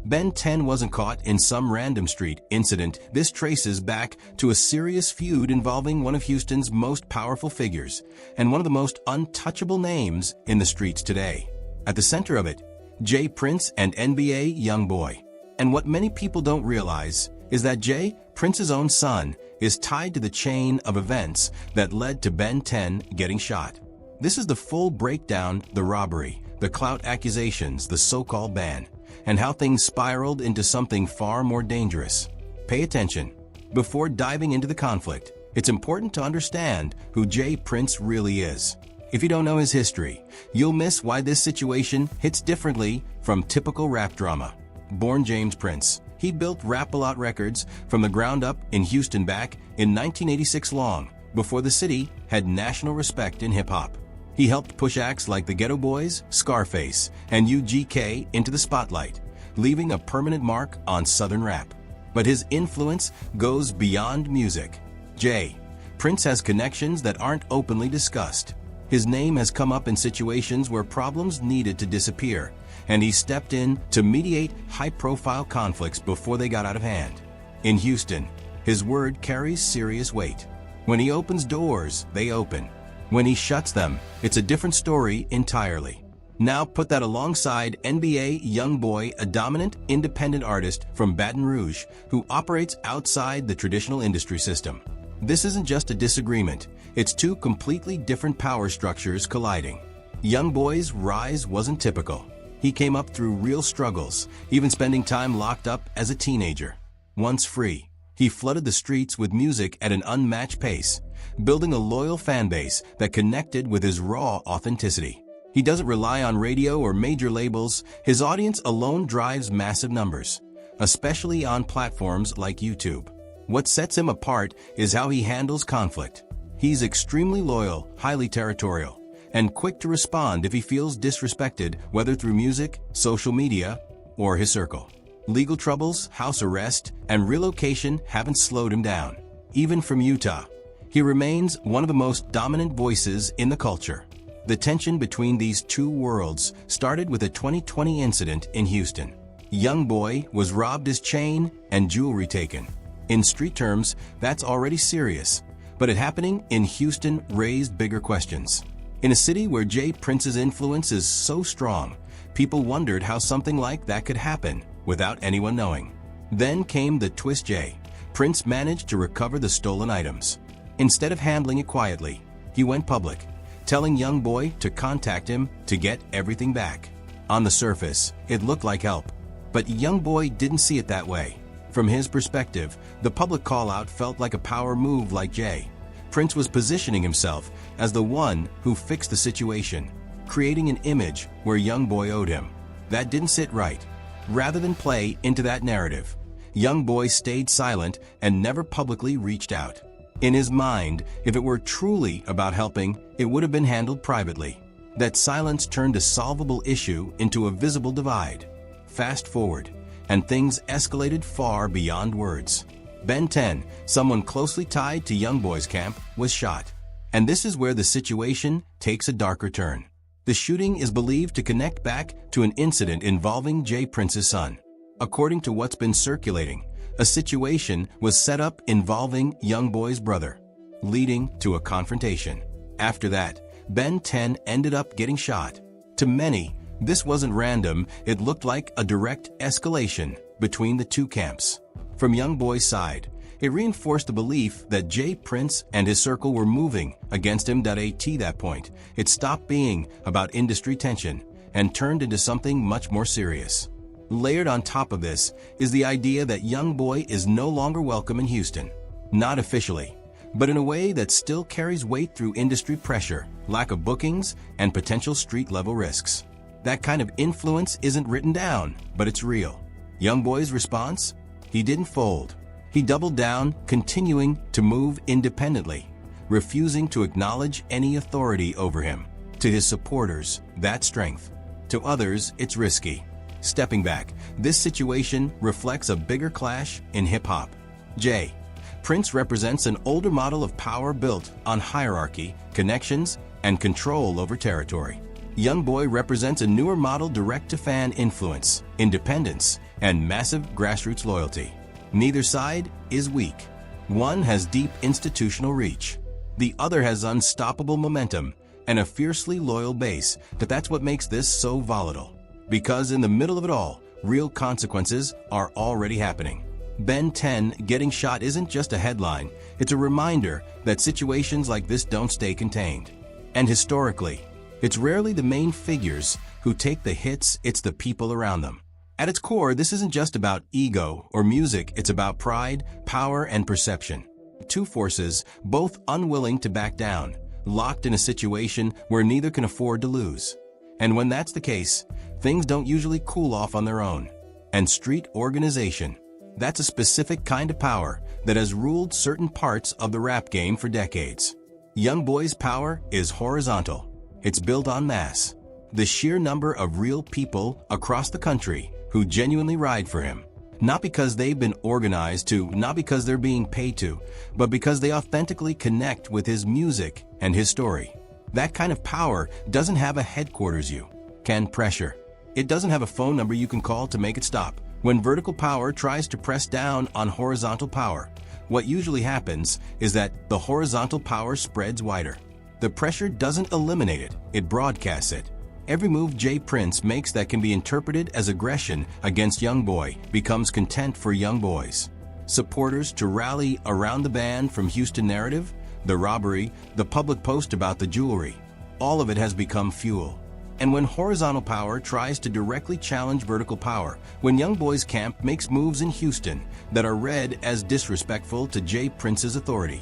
Ben 10 wasn't caught in some random street incident. This traces back to a serious feud involving one of Houston's most powerful figures and one of the most untouchable names in the streets today. At the center of it, J. Prince and NBA YoungBoy. And what many people don't realize is that J. Prince's own son is tied to the chain of events that led to Ben 10 getting shot. This is the full breakdown: the robbery, the clout accusations, the so-called ban, and how things spiraled into something far more dangerous. Pay attention. Before diving into the conflict, it's important to understand who J. Prince really is. If you don't know his history, you'll miss why this situation hits differently from typical rap drama. Born James Prince, he built Rap-A-Lot Records from the ground up in Houston back in 1986, long before the city had national respect in hip-hop. He helped push acts like the Ghetto Boys, Scarface, and UGK into the spotlight, leaving a permanent mark on Southern rap. But his influence goes beyond music. J. Prince has connections that aren't openly discussed. His name has come up in situations where problems needed to disappear, and he stepped in to mediate high-profile conflicts before they got out of hand. In Houston, his word carries serious weight. When he opens doors, they open. When he shuts them, it's a different story entirely. Now put that alongside NBA YoungBoy, a dominant, independent artist from Baton Rouge who operates outside the traditional industry system. This isn't just a disagreement, it's two completely different power structures colliding. YoungBoy's rise wasn't typical. He came up through real struggles, even spending time locked up as a teenager. Once free, he flooded the streets with music at an unmatched pace, building a loyal fan base that connected with his raw authenticity. He doesn't rely on radio or major labels. His audience alone drives massive numbers, especially on platforms like YouTube. What sets him apart is how he handles conflict. He's extremely loyal, highly territorial, and quick to respond if he feels disrespected, whether through music, social media, or his circle. Legal troubles, house arrest, and relocation haven't slowed him down. Even from Utah, he remains one of the most dominant voices in the culture. The tension between these two worlds started with a 2020 incident in Houston. YoungBoy was robbed, his chain and jewelry taken. In street terms, that's already serious, but it happening in Houston raised bigger questions. In a city where J. Prince's influence is so strong, people wondered how something like that could happen without anyone knowing. Then came the twist. J. Prince managed to recover the stolen items. Instead of handling it quietly, he went public, telling YoungBoy to contact him to get everything back. On the surface, it looked like help, but YoungBoy didn't see it that way. From his perspective, the public call-out felt like a power move. Like J. Prince was positioning himself as the one who fixed the situation, creating an image where YoungBoy owed him. That didn't sit right. Rather than play into that narrative, YoungBoy stayed silent and never publicly reached out. In his mind, if it were truly about helping, it would have been handled privately. That silence turned a solvable issue into a visible divide. Fast forward, and things escalated far beyond words. Ben 10, someone closely tied to YoungBoy's camp, was shot. And this is where the situation takes a darker turn. The shooting is believed to connect back to an incident involving J. Prince's son. According to what's been circulating, a situation was set up involving YoungBoy's brother, leading to a confrontation. After that, Ben 10 ended up getting shot. To many, this wasn't random. It looked like a direct escalation between the two camps. From YoungBoy's side, it reinforced the belief that J. Prince and his circle were moving against him. At that point, it stopped being about industry tension and turned into something much more serious. Layered on top of this is the idea that YoungBoy is no longer welcome in Houston. Not officially, but in a way that still carries weight through industry pressure, lack of bookings, and potential street-level risks. That kind of influence isn't written down, but it's real. YoungBoy's response? He didn't fold. He doubled down, continuing to move independently, refusing to acknowledge any authority over him. To his supporters, that's strength. To others, it's risky. Stepping back, this situation reflects a bigger clash in hip-hop. J. Prince represents an older model of power built on hierarchy, connections, and control over territory. YoungBoy represents a newer model: direct-to-fan influence, independence, and massive grassroots loyalty. Neither side is weak. One has deep institutional reach. The other has unstoppable momentum and a fiercely loyal base. That's what makes this so volatile. Because in the middle of it all, real consequences are already happening. Ben 10 getting shot isn't just a headline, it's a reminder that situations like this don't stay contained. And historically, it's rarely the main figures who take the hits, it's the people around them. At its core, this isn't just about ego or music, it's about pride, power, and perception. Two forces, both unwilling to back down, locked in a situation where neither can afford to lose. And when that's the case, things don't usually cool off on their own. And street organization, that's a specific kind of power that has ruled certain parts of the rap game for decades. YoungBoy's power is horizontal. It's built on mass. The sheer number of real people across the country who genuinely ride for him. Not because they've been organized to, not because they're being paid to, but because they authentically connect with his music and his story. That kind of power doesn't have a headquarters you can pressure. It doesn't have a phone number you can call to make it stop. When vertical power tries to press down on horizontal power, what usually happens is that the horizontal power spreads wider. The pressure doesn't eliminate it, it broadcasts it. Every move J. Prince makes that can be interpreted as aggression against YoungBoy becomes content for young boys. Supporters to rally around the ban from Houston narrative, the robbery, the public post about the jewelry. All of it has become fuel. And when horizontal power tries to directly challenge vertical power, when YoungBoy's camp makes moves in Houston that are read as disrespectful to J. Prince's authority,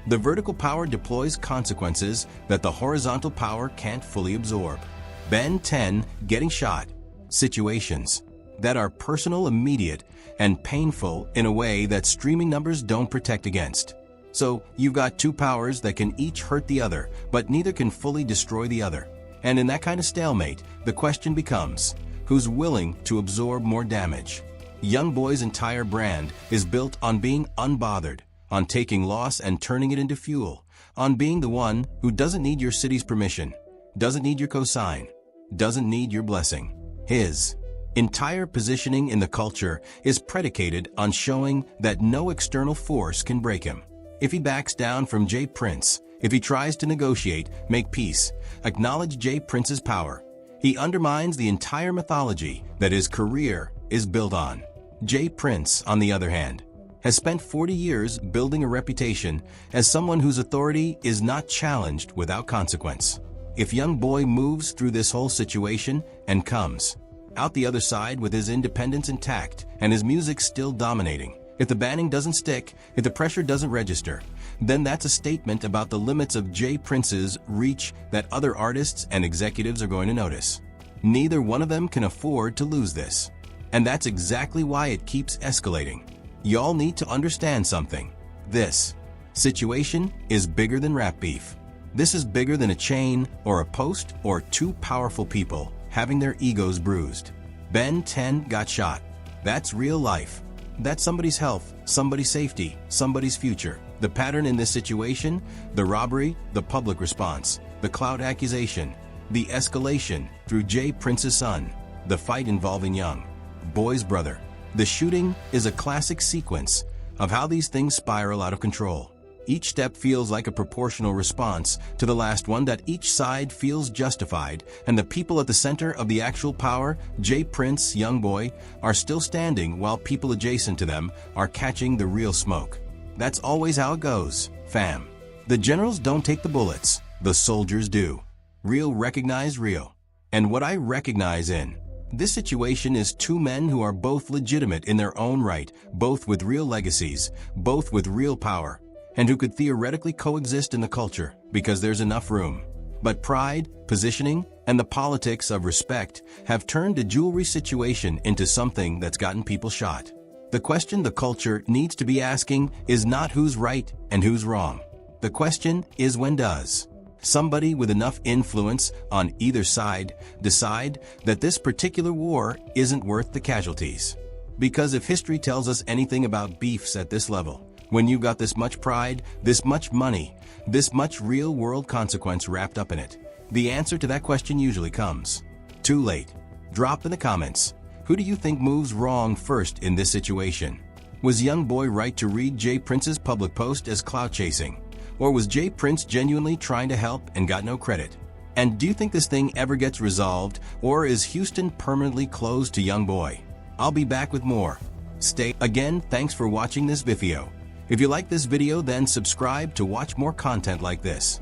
the vertical power deploys consequences that the horizontal power can't fully absorb. Ben 10 getting shot. Situations that are personal, immediate, and painful in a way that streaming numbers don't protect against. So you've got two powers that can each hurt the other, but neither can fully destroy the other. And in that kind of stalemate, the question becomes, who's willing to absorb more damage? YoungBoy's entire brand is built on being unbothered, on taking loss and turning it into fuel, on being the one who doesn't need your city's permission, doesn't need your cosign, doesn't need your blessing. His entire positioning in the culture is predicated on showing that no external force can break him. If he backs down from J. Prince, if he tries to negotiate, make peace, acknowledge J. Prince's power, he undermines the entire mythology that his career is built on. J. Prince, on the other hand, has spent 40 years building a reputation as someone whose authority is not challenged without consequence. If YoungBoy moves through this whole situation and comes out the other side with his independence intact and his music still dominating, if the banning doesn't stick, if the pressure doesn't register, then that's a statement about the limits of J. Prince's reach that other artists and executives are going to notice. Neither one of them can afford to lose this. And that's exactly why it keeps escalating. Y'all need to understand something. This situation is bigger than rap beef. This is bigger than a chain or a post or two powerful people having their egos bruised. Ben 10 got shot. That's real life. That's somebody's health, somebody's safety, somebody's future. The pattern in this situation, the robbery, the public response, the clout accusation, the escalation through J. Prince's son, the fight involving YoungBoy's brother. The shooting is a classic sequence of how these things spiral out of control. Each step feels like a proportional response to the last one, that each side feels justified, and the people at the center of the actual power, J. Prince, YoungBoy, are still standing while people adjacent to them are catching the real smoke. That's always how it goes, fam. The generals don't take the bullets, the soldiers do. Real recognize real. And what I recognize in this situation is two men who are both legitimate in their own right, both with real legacies, both with real power, and who could theoretically coexist in the culture because there's enough room. But pride, positioning, and the politics of respect have turned a jewelry situation into something that's gotten people shot. The question the culture needs to be asking is not who's right and who's wrong. The question is, when does somebody with enough influence on either side decide that this particular war isn't worth the casualties? Because if history tells us anything about beefs at this level, when you've got this much pride, this much money, this much real-world consequence wrapped up in it, the answer to that question usually comes too late. Drop in the comments, Who do you think moves wrong first in this situation? Was YoungBoy right to read J Prince's public post as clout chasing? Or was J Prince genuinely trying to help and got no credit? And do you think this thing ever gets resolved, or is Houston permanently closed to YoungBoy? I'll be back with more. Again, thanks for watching this video. If you like this video, then subscribe to watch more content like this.